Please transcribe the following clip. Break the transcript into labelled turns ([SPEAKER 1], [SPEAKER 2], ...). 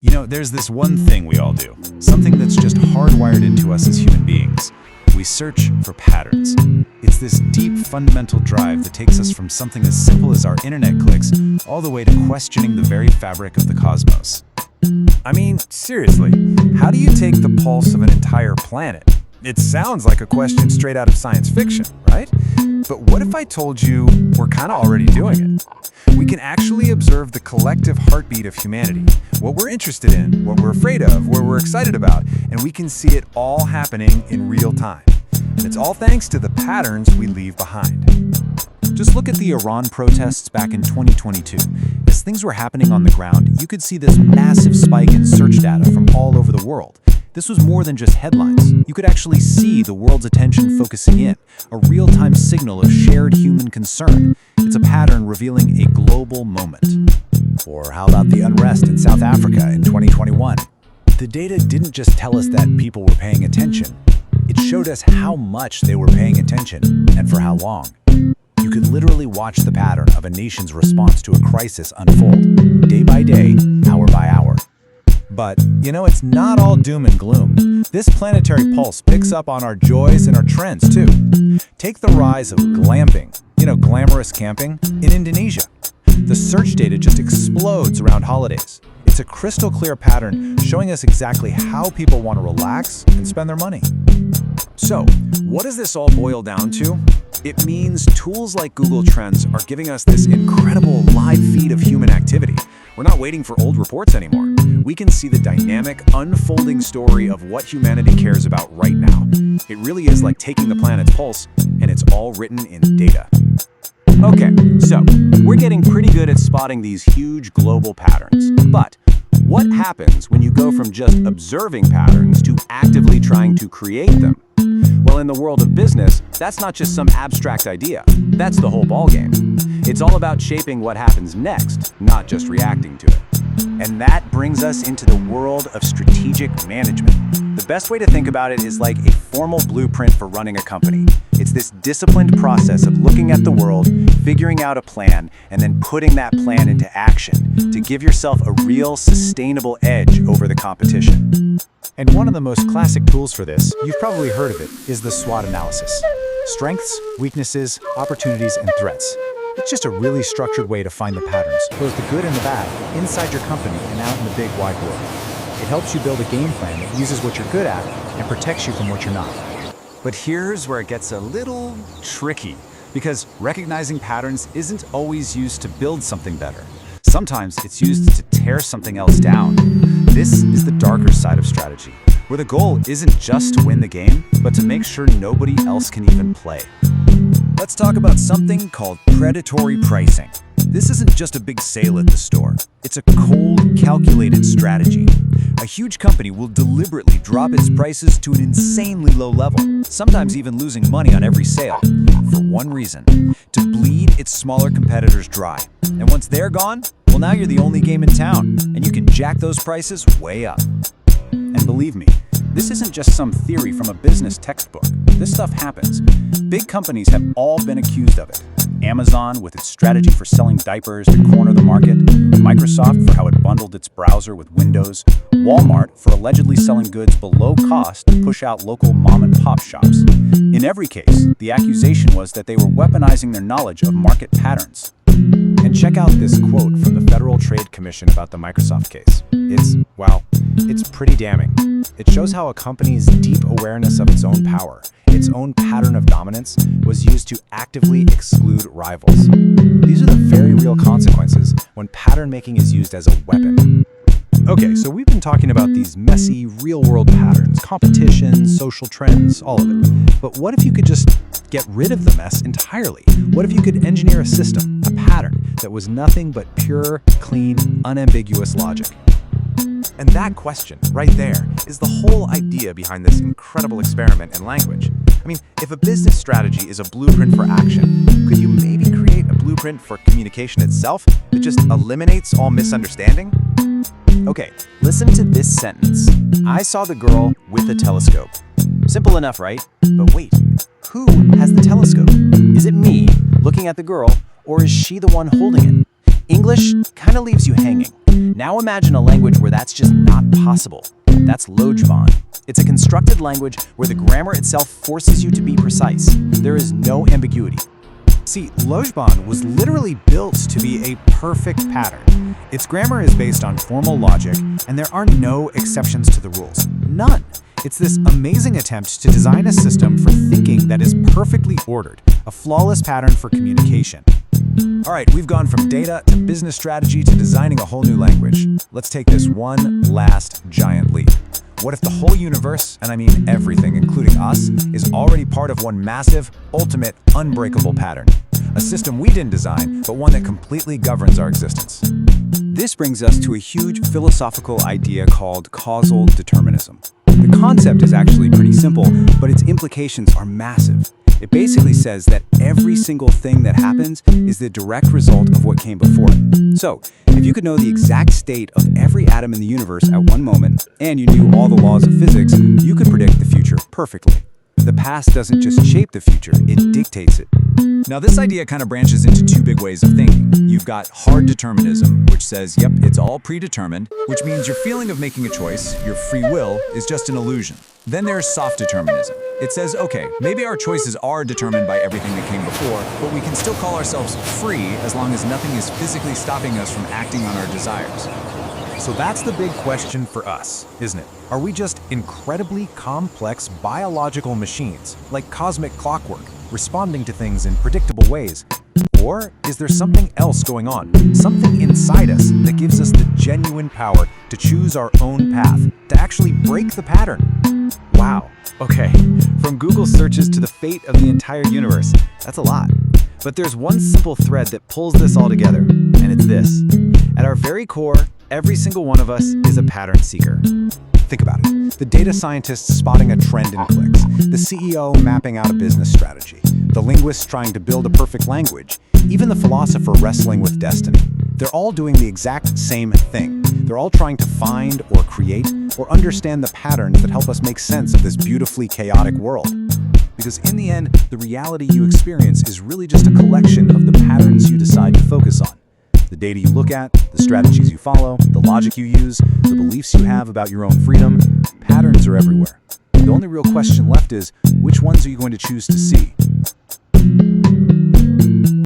[SPEAKER 1] There's this one thing we all do, something that's just hardwired into us as human beings. We search for patterns. It's this deep, fundamental drive that takes us from something as simple as our internet clicks all the way to questioning the very fabric of the cosmos.
[SPEAKER 2] I mean, seriously, how do you take the pulse of an entire planet? It sounds like a question straight out of science fiction, right? But what if I told you we're kind of already doing it? We can actually observe the collective heartbeat of humanity, what we're interested in, what we're afraid of, what we're excited about, and we can see it all happening in real time. And it's all thanks to the patterns we leave behind.
[SPEAKER 1] Just look at the Iran protests back in 2022. As things were happening on the ground, you could see this massive spike in search data from all over the world. This was more than just headlines. You could actually see the world's attention focusing in, a real-time signal of shared human concern. It's a pattern revealing a global moment.
[SPEAKER 3] Or how about the unrest in South Africa in 2021? The data didn't just tell us that people were paying attention. It showed us how much they were paying attention and for how long. You could literally watch the pattern of a nation's response to a crisis unfold, day by day, hour by hour.
[SPEAKER 2] But, it's not all doom and gloom. This planetary pulse picks up on our joys and our trends, too. Take the rise of glamping, glamorous camping, in Indonesia. The search data just explodes around holidays. It's a crystal clear pattern showing us exactly how people want to relax and spend their money. So, what does this all boil down to? It means tools like Google Trends are giving us this incredible live feed of human activity. We're not waiting for old reports anymore. We can see the dynamic, unfolding story of what humanity cares about right now. It really is like taking the planet's pulse, and it's all written in data. Okay, so we're getting pretty good at spotting these huge global patterns. But what happens when you go from just observing patterns to actively trying to create them? Well, in the world of business, that's not just some abstract idea. That's the whole ballgame. It's all about shaping what happens next, not just reacting to it. And that brings us into the world of strategic management. The best way to think about it is like a formal blueprint for running a company. It's this disciplined process of looking at the world, figuring out a plan, and then putting that plan into action to give yourself a real sustainable edge over the competition.
[SPEAKER 3] And one of the most classic tools for this, you've probably heard of it, is the SWOT analysis. Strengths, weaknesses, opportunities, and threats. It's just a really structured way to find the patterns, both the good and the bad, inside your company and out in the big wide world. It helps you build a game plan that uses what you're good at and protects you from what you're not.
[SPEAKER 2] But here's where it gets a little tricky, because recognizing patterns isn't always used to build something better. Sometimes it's used to tear something else down. This is the darker side of strategy, where the goal isn't just to win the game, but to make sure nobody else can even play. Let's talk about something called predatory pricing. This isn't just a big sale at the store. It's a cold, calculated strategy. A huge company will deliberately drop its prices to an insanely low level, sometimes even losing money on every sale, for one reason: to bleed its smaller competitors dry. And once they're gone, well, now you're the only game in town, and you can jack those prices way up. And believe me, this isn't just some theory from a business textbook. This stuff happens. Big companies have all been accused of it. Amazon with its strategy for selling diapers to corner the market, Microsoft for how it bundled its browser with Windows, Walmart for allegedly selling goods below cost to push out local mom-and-pop shops. In every case, the accusation was that they were weaponizing their knowledge of market patterns. And check out this quote from the Federal Trade Commission about the Microsoft case. It's pretty damning. It shows how a company's deep awareness of its own power, its own pattern of dominance, was used to actively exclude rivals. These are the very real consequences when pattern making is used as a weapon. Okay, so we've been talking about these messy, real-world patterns, competition, social trends, all of it. But what if you could just get rid of the mess entirely? What if you could engineer a system, a pattern, that was nothing but pure, clean, unambiguous logic? And that question, right there, is the whole idea behind this incredible experiment in language. I mean, if a business strategy is a blueprint for action, could you maybe create a blueprint for communication itself that just eliminates all misunderstanding? Okay, listen to this sentence. I saw the girl with a telescope. Simple enough, right? But wait, who has the telescope? Is it me looking at the girl, or is she the one holding it? English kind of leaves you hanging.
[SPEAKER 1] Now imagine a language where that's just not possible. That's Lojban. It's a constructed language where the grammar itself forces you to be precise. There is no ambiguity.
[SPEAKER 3] See, Lojban was literally built to be a perfect pattern. Its grammar is based on formal logic, and there are no exceptions to the rules. None. It's this amazing attempt to design a system for thinking that is perfectly ordered, a flawless pattern for communication.
[SPEAKER 1] All right, we've gone from data to business strategy to designing a whole new language. Let's take this one last giant leap. What if the whole universe, and I mean everything, including us, is already part of one massive, ultimate, unbreakable pattern? A system we didn't design, but one that completely governs our existence.
[SPEAKER 2] This brings us to a huge philosophical idea called causal determinism. The concept is actually pretty simple, but its implications are massive. It basically says that every single thing that happens is the direct result of what came before it. So, if you could know the exact state of every atom in the universe at one moment, and you knew all the laws of physics, you could predict the future perfectly. The past doesn't just shape the future, it dictates it.
[SPEAKER 1] Now, this idea kind of branches into two big ways of thinking. You've got hard determinism, which says, yep, it's all predetermined, which means your feeling of making a choice, your free will, is just an illusion. Then there's soft determinism. It says, okay, maybe our choices are determined by everything that came before, but we can still call ourselves free as long as nothing is physically stopping us from acting on our desires.
[SPEAKER 3] So that's the big question for us, isn't it? Are we just incredibly complex biological machines, like cosmic clockwork, responding to things in predictable ways? Or is there something else going on, something inside us that gives us the genuine power to choose our own path, to actually break the pattern?
[SPEAKER 2] Wow, okay, from Google searches to the fate of the entire universe, that's a lot. But there's one simple thread that pulls this all together, and it's this. At our very core, every single one of us is a pattern seeker.
[SPEAKER 3] Think about it. The data scientists spotting a trend in clicks, the CEO mapping out a business strategy, the linguist trying to build a perfect language, even the philosopher wrestling with destiny. They're all doing the exact same thing. They're all trying to find or create or understand the patterns that help us make sense of this beautifully chaotic world.
[SPEAKER 1] Because in the end, the reality you experience is really just a collection of the patterns you decide to focus on. The data you look at, the strategies you follow, the logic you use, the beliefs you have about your own freedom, patterns are everywhere. The only real question left is, which ones are you going to choose to see?